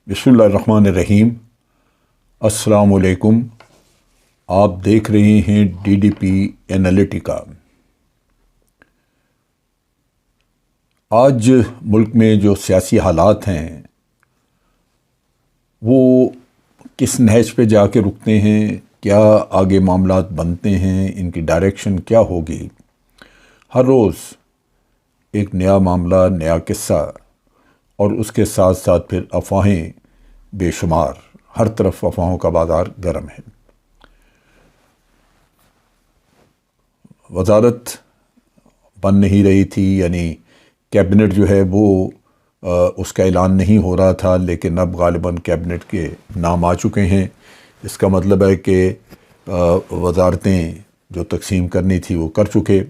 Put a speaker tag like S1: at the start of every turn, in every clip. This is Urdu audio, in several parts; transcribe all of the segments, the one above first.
S1: بسم اللہ الرحمن الرحیم۔ السلام علیکم۔ آپ دیکھ رہے ہیں ڈی ڈی پی انالیٹیکا۔ آج ملک میں جو سیاسی حالات ہیں وہ کس نہج پہ جا کے رکتے ہیں، کیا آگے معاملات بنتے ہیں، ان کی ڈائریکشن کیا ہوگی، ہر روز ایک نیا معاملہ، نیا قصہ، اور اس کے ساتھ ساتھ پھر افواہیں بے شمار، ہر طرف افواہوں کا بازار گرم ہے۔ وزارت بن نہیں رہی تھی، یعنی کیبنٹ جو ہے وہ اس کا اعلان نہیں ہو رہا تھا، لیکن اب غالباً کیبنٹ کے نام آ چکے ہیں۔ اس کا مطلب ہے کہ وزارتیں جو تقسیم کرنی تھی وہ کر چکے۔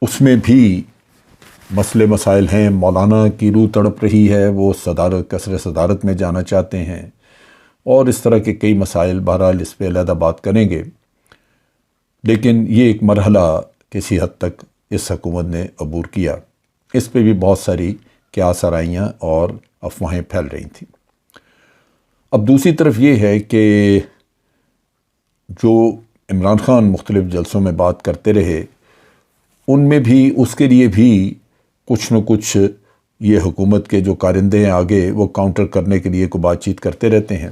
S1: اس میں بھی مسئلے مسائل ہیں۔ مولانا کی روح تڑپ رہی ہے، وہ قصر صدارت میں جانا چاہتے ہیں، اور اس طرح کے کئی مسائل۔ بہرحال اس پہ علیحدہ بات کریں گے، لیکن یہ ایک مرحلہ کسی حد تک اس حکومت نے عبور کیا۔ اس پہ بھی بہت ساری قیاس آرائیاں اور افواہیں پھیل رہی تھیں۔ اب دوسری طرف یہ ہے کہ جو عمران خان مختلف جلسوں میں بات کرتے رہے، ان میں بھی اس کے لیے بھی کچھ نہ کچھ یہ حکومت کے جو کارندے ہیں آگے، وہ کاؤنٹر کرنے کے لیے کو بات چیت کرتے رہتے ہیں۔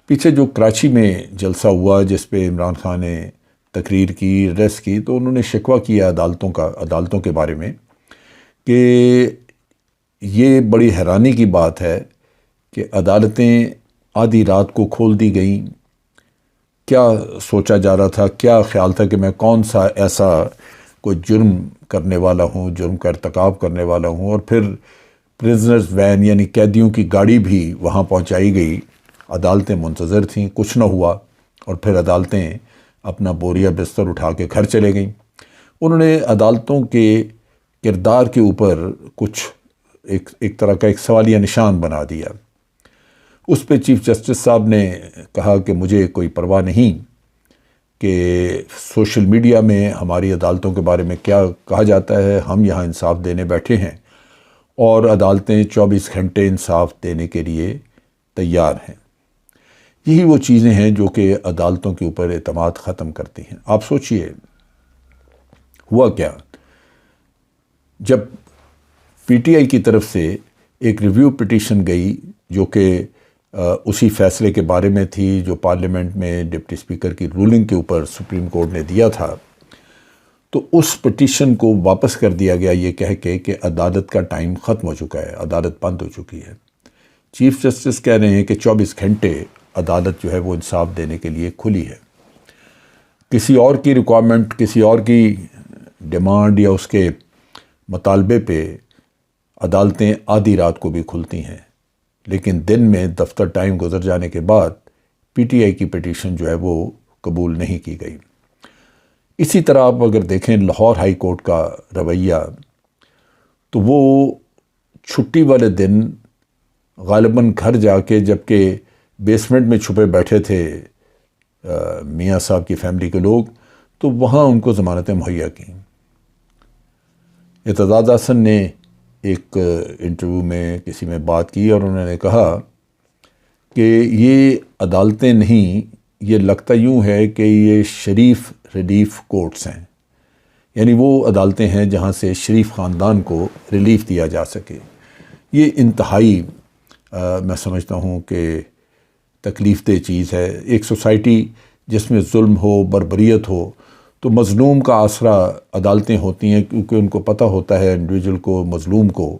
S1: پیچھے جو کراچی میں جلسہ ہوا جس پہ عمران خان نے تقریر کی، ایڈریس کی، تو انہوں نے شکوہ کیا عدالتوں کے بارے میں کہ یہ بڑی حیرانی کی بات ہے کہ عدالتیں آدھی رات کو کھول دی گئیں۔ کیا سوچا جا رہا تھا، کیا خیال تھا کہ میں کون سا ایسا کوئی جرم کرنے والا ہوں، جرم کا ارتکاب کرنے والا ہوں، اور پھر پرزنرز وین یعنی قیدیوں کی گاڑی بھی وہاں پہنچائی گئی۔ عدالتیں منتظر تھیں، کچھ نہ ہوا، اور پھر عدالتیں اپنا بوریا بستر اٹھا کے گھر چلے گئیں۔ انہوں نے عدالتوں کے کردار کے اوپر کچھ ایک طرح کا ایک سوالیہ نشان بنا دیا۔ اس پہ چیف جسٹس صاحب نے کہا کہ مجھے کوئی پرواہ نہیں کہ سوشل میڈیا میں ہماری عدالتوں کے بارے میں کیا کہا جاتا ہے، ہم یہاں انصاف دینے بیٹھے ہیں، اور عدالتیں 24 گھنٹے انصاف دینے کے لیے تیار ہیں۔ یہی وہ چیزیں ہیں جو کہ عدالتوں کے اوپر اعتماد ختم کرتی ہیں۔ آپ سوچئے ہوا کیا جب پی ٹی آئی کی طرف سے ایک ریویو پٹیشن گئی جو کہ اسی فیصلے کے بارے میں تھی جو پارلیمنٹ میں ڈپٹی اسپیکر کی رولنگ کے اوپر سپریم کورٹ نے دیا تھا، تو اس پٹیشن کو واپس کر دیا گیا یہ کہہ کے کہ عدالت کا ٹائم ختم ہو چکا ہے، عدالت بند ہو چکی ہے۔ چیف جسٹس کہہ رہے ہیں کہ 24 گھنٹے عدالت جو ہے وہ انصاف دینے کے لیے کھلی ہے۔ کسی اور کی ریکوائرمنٹ، کسی اور کی ڈیمانڈ یا اس کے مطالبے پہ عدالتیں آدھی رات کو بھی کھلتی ہیں، لیکن دن میں دفتر ٹائم گزر جانے کے بعد پی ٹی آئی کی پٹیشن جو ہے وہ قبول نہیں کی گئی۔ اسی طرح آپ اگر دیکھیں لاہور ہائی کورٹ کا رویہ، تو وہ چھٹی والے دن غالباً گھر جا کے، جبکہ بیسمنٹ میں چھپے بیٹھے تھے میاں صاحب کی فیملی کے لوگ، تو وہاں ان کو ضمانتیں مہیا کیں۔ اعتزاز احسن نے ایک انٹرویو میں کسی میں بات کی اور انہوں نے کہا کہ یہ عدالتیں نہیں، یہ لگتا یوں ہے کہ یہ شریف ریلیف کورٹس ہیں، یعنی وہ عدالتیں ہیں جہاں سے شریف خاندان کو ریلیف دیا جا سکے۔ یہ انتہائی میں سمجھتا ہوں کہ تکلیف دہ چیز ہے۔ ایک سوسائٹی جس میں ظلم ہو، بربریت ہو، تو مظلوم کا آسرا عدالتیں ہوتی ہیں، کیونکہ ان کو پتہ ہوتا ہے انڈیویجول کو، مظلوم کو،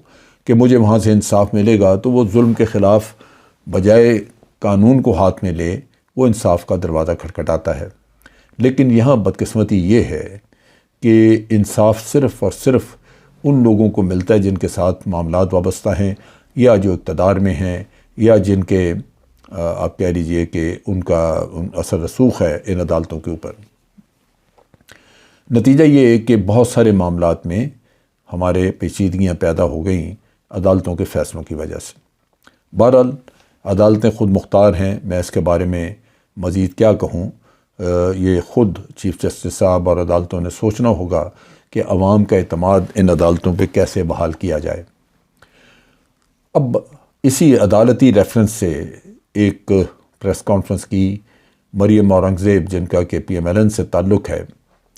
S1: کہ مجھے وہاں سے انصاف ملے گا، تو وہ ظلم کے خلاف بجائے قانون کو ہاتھ میں لے وہ انصاف کا دروازہ کھٹکھٹاتا ہے۔ لیکن یہاں بدقسمتی یہ ہے کہ انصاف صرف اور صرف ان لوگوں کو ملتا ہے جن کے ساتھ معاملات وابستہ ہیں، یا جو اقتدار میں ہیں، یا جن کے آپ کہہ لیجئے کہ ان کا اثر رسوخ ہے ان عدالتوں کے اوپر۔ نتیجہ یہ ہے کہ بہت سارے معاملات میں ہمارے پیچیدگیاں پیدا ہو گئیں عدالتوں کے فیصلوں کی وجہ سے۔ بہرحال عدالتیں خود مختار ہیں، میں اس کے بارے میں مزید کیا کہوں، یہ خود چیف جسٹس صاحب اور عدالتوں نے سوچنا ہوگا کہ عوام کا اعتماد ان عدالتوں پہ کیسے بحال کیا جائے۔ اب اسی عدالتی ریفرنس سے ایک پریس کانفرنس کی مریم اورنگزیب، جن کا کہ PMLN سے تعلق ہے،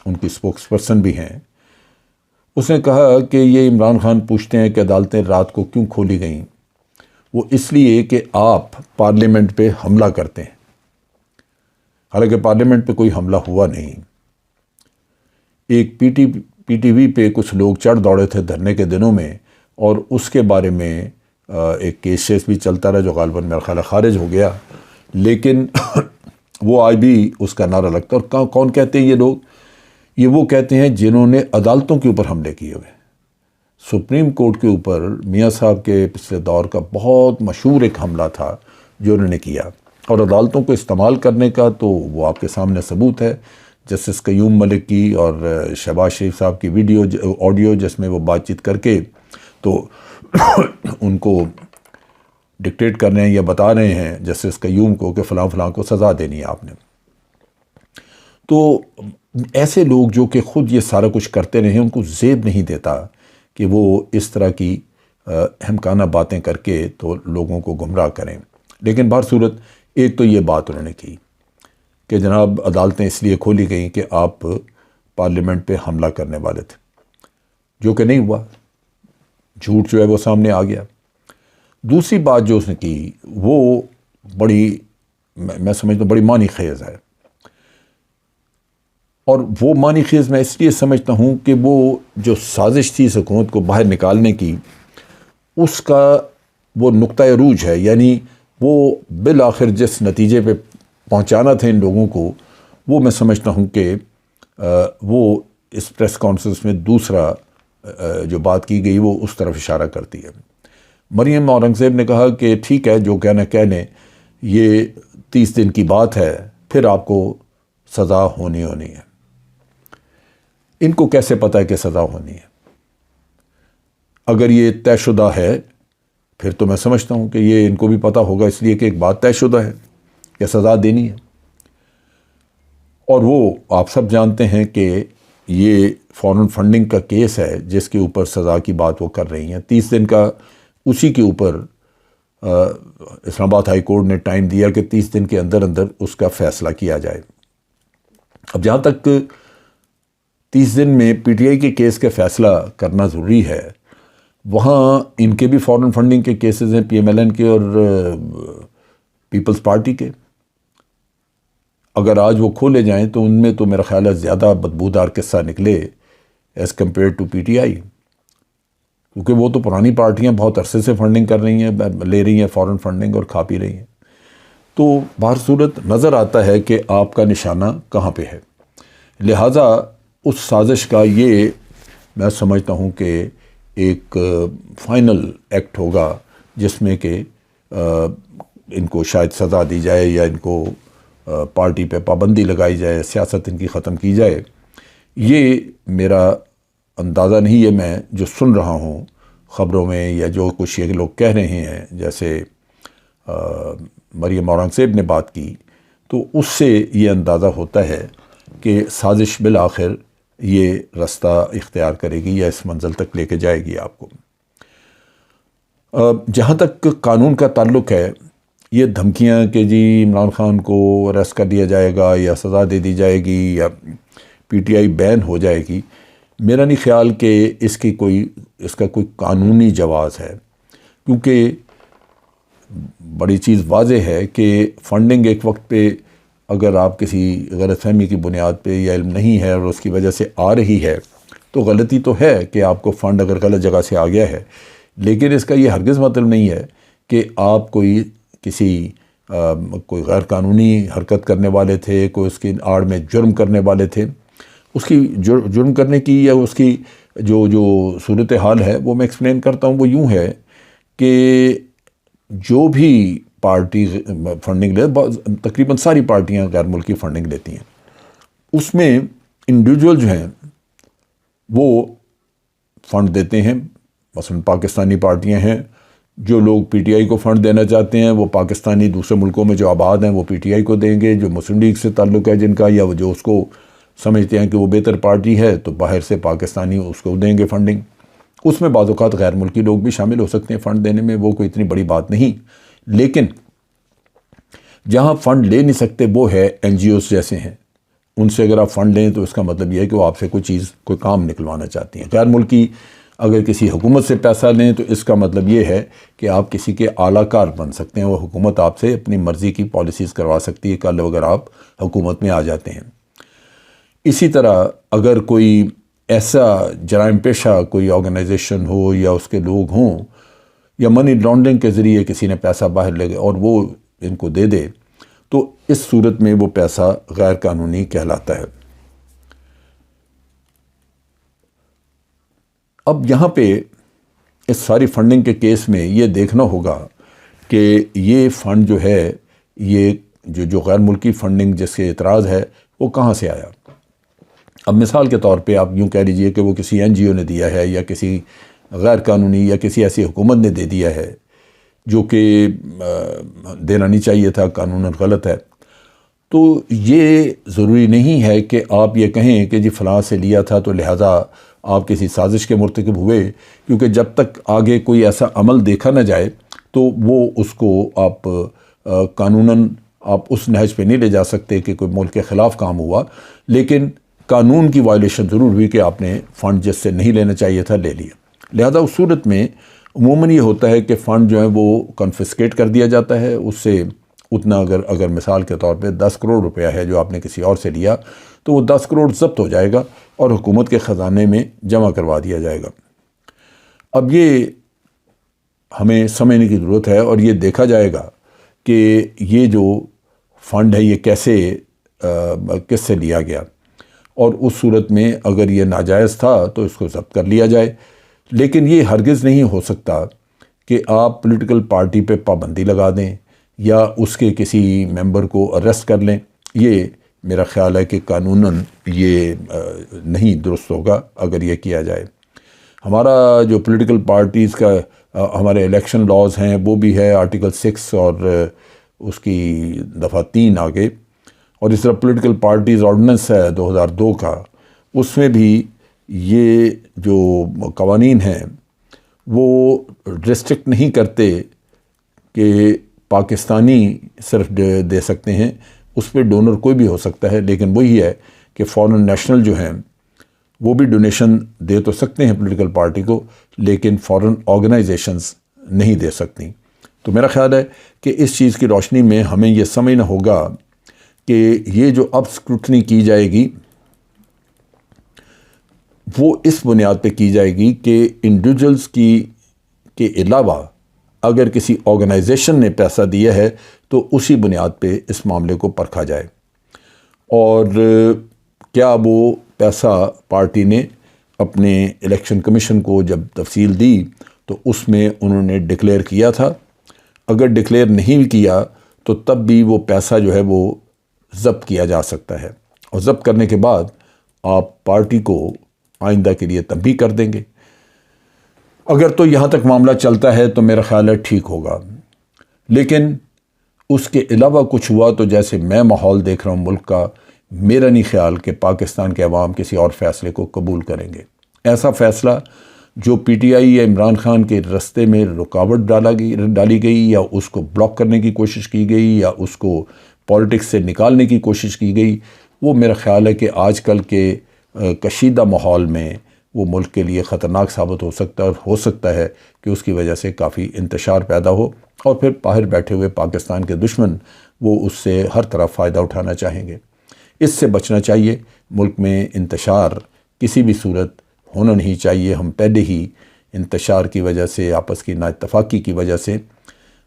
S1: ان کی اسپوکس پرسن بھی ہیں، اس نے کہا کہ یہ عمران خان پوچھتے ہیں کہ عدالتیں رات کو کیوں کھولی گئیں؟ وہ اس لیے کہ آپ پارلیمنٹ پہ حملہ کرتے ہیں، حالانکہ پارلیمنٹ پہ کوئی حملہ ہوا نہیں۔ ایک PTV پہ کچھ لوگ چڑھ دوڑے تھے دھرنے کے دنوں میں، اور اس کے بارے میں ایک کیس بھی چلتا رہا جو غالباً میرا خیال ہے خارج ہو گیا، لیکن وہ آج بھی اس کا نعرہ لگتا ہے۔ اور کون کہتے ہیں یہ لوگ؟ یہ وہ کہتے ہیں جنہوں نے عدالتوں کے اوپر حملے کیے ہوئے۔ سپریم کورٹ کے اوپر میاں صاحب کے پچھلے دور کا بہت مشہور ایک حملہ تھا جو انہوں نے کیا، اور عدالتوں کو استعمال کرنے کا تو وہ آپ کے سامنے ثبوت ہے۔ جسٹس قیوم ملک کی اور شہباز شریف صاحب کی آڈیو جس میں وہ بات چیت کر کے تو ان کو ڈکٹیٹ کر رہے ہیں یا بتا رہے ہیں جسٹس قیوم کو کہ فلاں فلاں کو سزا دینی ہے آپ نے۔ تو ایسے لوگ جو کہ خود یہ سارا کچھ کرتے رہے ہیں، ان کو زیب نہیں دیتا کہ وہ اس طرح کی احمقانہ باتیں کر کے تو لوگوں کو گمراہ کریں۔ لیکن بہر صورت ایک تو یہ بات انہوں نے کی کہ جناب عدالتیں اس لیے کھولی گئیں کہ آپ پارلیمنٹ پہ حملہ کرنے والے تھے، جو کہ نہیں ہوا، جھوٹ جو ہے وہ سامنے آ گیا۔ دوسری بات جو اس نے کی وہ بڑی، میں سمجھتا ہوں بڑی معنی خیز ہے، اور وہ معنی خیز میں اس لیے سمجھتا ہوں کہ وہ جو سازش تھی اس حکومت کو باہر نکالنے کی، اس کا وہ نقطہ عروج ہے، یعنی وہ بالآخر جس نتیجے پہ پہنچانا تھا ان لوگوں کو، وہ میں سمجھتا ہوں کہ وہ اس پریس کانفرنس میں دوسرا جو بات کی گئی وہ اس طرف اشارہ کرتی ہے۔ مریم اورنگزیب نے کہا کہ ٹھیک ہے جو کہنا کہہ لیں، یہ 30 دن کی بات ہے، پھر آپ کو سزا ہونی ہے۔ ان کو کیسے پتہ ہے کہ سزا ہونی ہے؟ اگر یہ طے شدہ ہے پھر تو میں سمجھتا ہوں کہ یہ ان کو بھی پتہ ہوگا، اس لیے کہ ایک بات طے شدہ ہے کہ سزا دینی ہے۔ اور وہ آپ سب جانتے ہیں کہ یہ فارن فنڈنگ کا کیس ہے جس کے اوپر سزا کی بات وہ کر رہی ہیں۔ 30 دن کا اسی کے اوپر اسلام آباد ہائی کورٹ نے ٹائم دیا کہ 30 دن کے اندر اس کا فیصلہ کیا جائے۔ اب جہاں تک 30 دن میں PTI کے کیس کا فیصلہ کرنا ضروری ہے، وہاں ان کے بھی فارن فنڈنگ کے کیسز ہیں، PMLN کے اور پیپلز پارٹی کے۔ اگر آج وہ کھولے جائیں تو ان میں تو میرا خیال ہے زیادہ بدبودار قصہ نکلے ایز کمپیئر ٹو PTI، کیونکہ وہ تو پرانی پارٹیاں بہت عرصے سے فنڈنگ کر رہی ہیں، لے رہی ہیں فارن فنڈنگ اور کھا پی رہی ہیں۔ تو بہر صورت نظر آتا ہے کہ آپ کا نشانہ کہاں پہ ہے۔ لہٰذا اس سازش کا یہ میں سمجھتا ہوں کہ ایک فائنل ایکٹ ہوگا جس میں کہ ان کو شاید سزا دی جائے یا ان کو پارٹی پہ پابندی لگائی جائے، سیاست ان کی ختم کی جائے۔ یہ میرا اندازہ نہیں، یہ میں جو سن رہا ہوں خبروں میں یا جو کچھ یہ لوگ کہہ رہے ہیں، جیسے مریم اورنگزیب نے بات کی، تو اس سے یہ اندازہ ہوتا ہے کہ سازش بالآخر یہ رستہ اختیار کرے گی یا اس منزل تک لے کے جائے گی آپ کو۔ جہاں تک قانون کا تعلق ہے، یہ دھمکیاں کہ جی عمران خان کو اریسٹ کر لیا جائے گا یا سزا دے دی جائے گی یا PTI بین ہو جائے گی، میرا نہیں خیال کہ اس کا کوئی قانونی جواز ہے، کیونکہ بڑی چیز واضح ہے کہ فنڈنگ ایک وقت پہ اگر آپ کسی غلط فہمی کی بنیاد پہ یا علم نہیں ہے اور اس کی وجہ سے آ رہی ہے تو غلطی تو ہے کہ آپ کو فنڈ اگر غلط جگہ سے آ گیا ہے، لیکن اس کا یہ ہرگز مطلب نہیں ہے کہ آپ کوئی غیر قانونی حرکت کرنے والے تھے، کوئی اس کی آڑ میں جرم کرنے والے تھے۔ اس کی جرم کرنے کی یا اس کی جو صورتحال ہے وہ میں ایکسپلین کرتا ہوں۔ وہ یوں ہے کہ جو بھی پارٹی فنڈنگ لے، تقریباً ساری پارٹیاں غیر ملکی فنڈنگ لیتی ہیں، اس میں انڈیویجول جو ہیں وہ فنڈ دیتے ہیں۔ مثلا پاکستانی پارٹیاں ہیں، جو لوگ PTI کو فنڈ دینا چاہتے ہیں وہ پاکستانی دوسرے ملکوں میں جو آباد ہیں وہ PTI کو دیں گے، جو مسلم لیگ سے تعلق ہے جن کا، یا جو اس کو سمجھتے ہیں کہ وہ بہتر پارٹی ہے تو باہر سے پاکستانی اس کو دیں گے فنڈنگ۔ اس میں بعض اوقات غیر ملکی لوگ بھی شامل ہو سکتے ہیں فنڈ دینے میں، وہ کوئی اتنی بڑی بات نہیں، لیکن جہاں فنڈ لے نہیں سکتے وہ ہے این جی اوز جیسے ہیں، ان سے اگر آپ فنڈ لیں تو اس کا مطلب یہ ہے کہ وہ آپ سے کوئی کام نکلوانا چاہتی ہیں۔ غیر ملکی اگر کسی حکومت سے پیسہ لیں تو اس کا مطلب یہ ہے کہ آپ کسی کے اعلیٰ کار بن سکتے ہیں، وہ حکومت آپ سے اپنی مرضی کی پالیسیز کروا سکتی ہے کل اگر آپ حکومت میں آ جاتے ہیں۔ اسی طرح اگر کوئی ایسا جرائم پیشہ کوئی آرگنائزیشن ہو یا اس کے لوگ ہوں یا منی لانڈرنگ کے ذریعے کسی نے پیسہ باہر لے اور وہ ان کو دے دے تو اس صورت میں وہ پیسہ غیر قانونی کہلاتا ہے۔ اب یہاں پہ اس ساری فنڈنگ کے کیس میں یہ دیکھنا ہوگا کہ یہ فنڈ جو ہے، یہ جو غیر ملکی فنڈنگ جس کے اعتراض ہے وہ کہاں سے آیا۔ اب مثال کے طور پہ آپ یوں کہہ لیجئے کہ وہ کسی این جی او نے دیا ہے یا کسی غیر قانونی یا کسی ایسی حکومت نے دے دیا ہے جو کہ دینا نہیں چاہیے تھا، قانوناً غلط ہے، تو یہ ضروری نہیں ہے کہ آپ یہ کہیں کہ جی فلاں سے لیا تھا تو لہٰذا آپ کسی سازش کے مرتکب ہوئے، کیونکہ جب تک آگے کوئی ایسا عمل دیکھا نہ جائے تو وہ اس کو آپ قانوناً آپ اس نہج پہ نہیں لے جا سکتے کہ کوئی ملک کے خلاف کام ہوا، لیکن قانون کی وائلیشن ضرور ہوئی کہ آپ نے فنڈ جس سے نہیں لینا چاہیے تھا لے لیا۔ لہذا اس صورت میں عموماً یہ ہوتا ہے کہ فنڈ جو ہے وہ کنفسکیٹ کر دیا جاتا ہے، اس سے اتنا اگر مثال کے طور پہ 10 کروڑ روپیہ ہے جو آپ نے کسی اور سے لیا تو وہ 10 کروڑ ضبط ہو جائے گا اور حکومت کے خزانے میں جمع کروا دیا جائے گا۔ اب یہ ہمیں سمجھنے کی ضرورت ہے اور یہ دیکھا جائے گا کہ یہ جو فنڈ ہے یہ کیسے کس سے لیا گیا، اور اس صورت میں اگر یہ ناجائز تھا تو اس کو ضبط کر لیا جائے۔ لیکن یہ ہرگز نہیں ہو سکتا کہ آپ پولیٹیکل پارٹی پہ پابندی لگا دیں یا اس کے کسی ممبر کو اریسٹ کر لیں، یہ میرا خیال ہے کہ قانوناً یہ نہیں درست ہوگا اگر یہ کیا جائے۔ ہمارا جو پولیٹیکل پارٹیز کا ہمارے الیکشن لاز ہیں وہ بھی ہے آرٹیکل 6 اور اس کی دفعہ 3 آگے، اور اس طرح پولیٹیکل پارٹیز آرڈیننس ہے 2002 کا، اس میں بھی یہ جو قوانین ہیں وہ ریسٹرکٹ نہیں کرتے کہ پاکستانی صرف دے سکتے ہیں، اس پہ ڈونر کوئی بھی ہو سکتا ہے، لیکن وہی ہے کہ فارن نیشنل جو ہیں وہ بھی ڈونیشن دے تو سکتے ہیں پولیٹیکل پارٹی کو، لیکن فارن آرگنائزیشنز نہیں دے سکتی۔ تو میرا خیال ہے کہ اس چیز کی روشنی میں ہمیں یہ سمجھنا ہوگا کہ یہ جو اب اسکروٹنی کی جائے گی وہ اس بنیاد پہ کی جائے گی کہ انڈیویجولز کے علاوہ اگر کسی آرگنائزیشن نے پیسہ دیا ہے تو اسی بنیاد پہ اس معاملے کو پرکھا جائے، اور کیا وہ پیسہ پارٹی نے اپنے الیکشن کمیشن کو جب تفصیل دی تو اس میں انہوں نے ڈکلیئر کیا تھا۔ اگر ڈکلیئر نہیں کیا تو تب بھی وہ پیسہ جو ہے وہ ضبط کیا جا سکتا ہے، اور ضبط کرنے کے بعد آپ پارٹی کو آئندہ کے لیے تنبیہ کر دیں گے۔ اگر تو یہاں تک معاملہ چلتا ہے تو میرا خیال ہے ٹھیک ہوگا، لیکن اس کے علاوہ کچھ ہوا تو جیسے میں ماحول دیکھ رہا ہوں ملک کا، میرا نہیں خیال کہ پاکستان کے عوام کسی اور فیصلے کو قبول کریں گے۔ ایسا فیصلہ جو پی ٹی آئی یا عمران خان کے رستے میں رکاوٹ ڈالی گئی یا اس کو بلاک کرنے کی کوشش کی گئی یا اس کو پالیٹکس سے نکالنے کی کوشش کی گئی، وہ میرا خیال ہے کہ آج کل کے کشیدہ ماحول میں وہ ملک کے لیے خطرناک ثابت ہو سکتا ہے، اور ہو سکتا ہے کہ اس کی وجہ سے کافی انتشار پیدا ہو، اور پھر باہر بیٹھے ہوئے پاکستان کے دشمن وہ اس سے ہر طرف فائدہ اٹھانا چاہیں گے۔ اس سے بچنا چاہیے، ملک میں انتشار کسی بھی صورت ہونا نہیں چاہیے۔ ہم پہلے ہی انتشار کی وجہ سے، آپس کی نا اتفاقی کی وجہ سے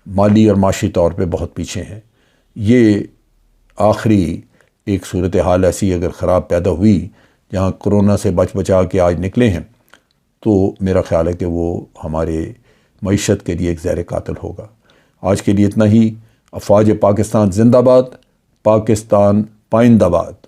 S1: مالی اور معاشی طور پہ بہت پیچھے ہیں۔ یہ آخری ایک صورتحال ایسی اگر خراب پیدا ہوئی جہاں کرونا سے بچا کے آج نکلے ہیں تو میرا خیال ہے کہ وہ ہمارے معیشت کے لیے ایک زہر قاتل ہوگا۔ آج کے لیے اتنا ہی۔ افواج پاکستان زندہ باد، پاکستان پائندہ باد۔